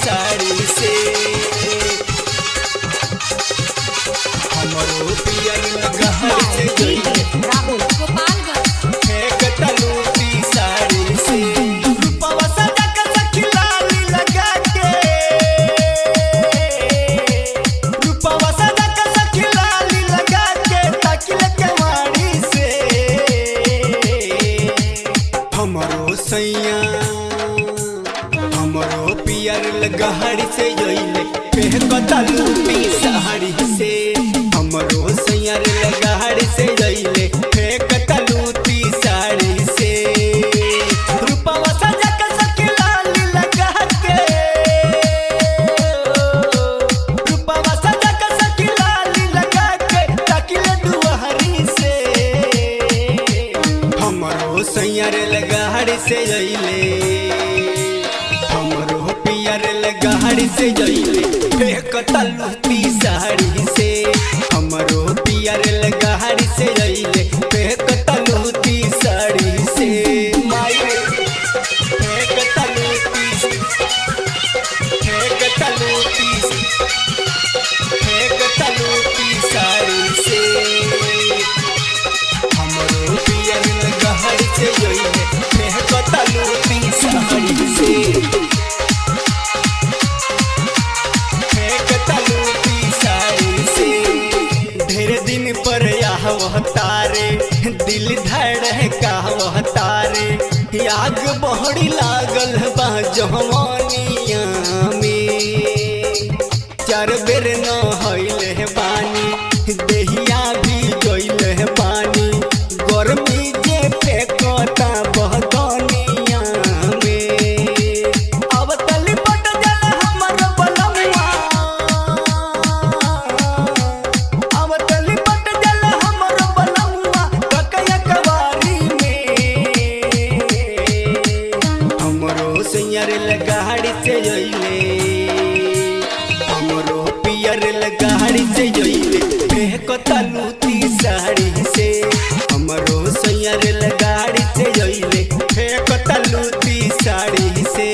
साड़ी से हमरो पियर गहर से जइले राहुल गोपालगंज फेंकता लूटी साड़ी से रूपवा सजा के सखी लाली लगा के रूपवा सजा के सखी लाली लगा के ताकिल के वाड़ी से हमरो सैया हमरो पियर गहर से जइले फेंकता लूटी साड़ी से हमरो सैया गहर से जइले फेंकता लूटी साड़ी से रूपवा सजा के सखी लाली लगा के रूपवा सजा के सखी लाली लगा के ताकिल दुआरी से हमरो सैया गहर से जइले हमरो पियर गहर से जइले फेंकता लूटी साड़ी से हमरो पियर गहर से जइले फेंकता लूटी साड़ी से माई फेंकता लूटी फेंकता लूटी फेंकता लूटी साड़ी से हमरो पियर गहर से जइले फेंकता लूटी साड़ी से वह तारे दिल धड़का वह तारे आग बहड़ी लागल बा जवानिया में चार बेर न हईल बानी देहिया भी गईल बानी गर्मी जे फेंकता बहदनिया में अब तली पट जल हमर बलमुआ अब तली पट जल हमर बलमुआ ककया कवारी में हमरो सैयर लगाड़ी से जइले हमरो पियर लगाड़ी से जइले फेंकता लूटी साड़ी से हमरो सैयर लगाड़ी से जइले फेंकता लूटी साड़ी से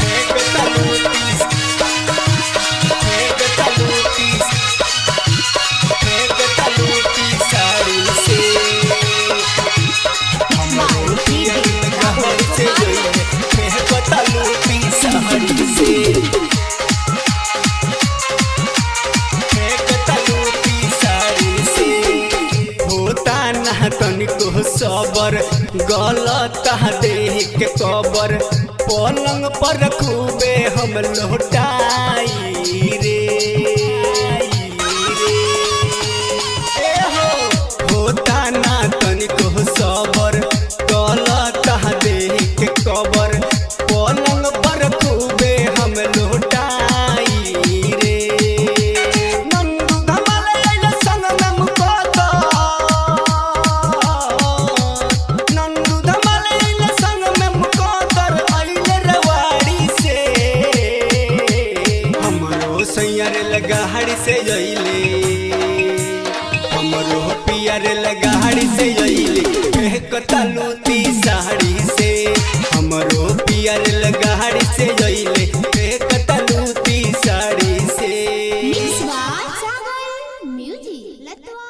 फेंकता लूटी फेंकता लूटी फेंकता लूटी साड़ी से हमरो पियर गहर से जइले फेंकता लूटी साड़ी से फेंकता लूटी साड़ी से होता ना तनिको सबर गलत देख के कबर पलंग पर खूबे हम लौटाई रे ए होता ना तनिको सबर गलत देख के कबर पलंग पर खूबे हम लौटाई रे नंदू धमाल आइल संग में मुकता नंदू धमाल आइल संग में मुकतर आइल रवाड़ी से हमरो सैयर लगाड़ी से जइले हमरो पियर लगाड़ी से जइले फेंकता लूटी साड़ी से हमरो पियर लगाड़ी से जइले फेंकता लूटी साड़ी से मिक्स बाय सागर म्यूजिक लतवा।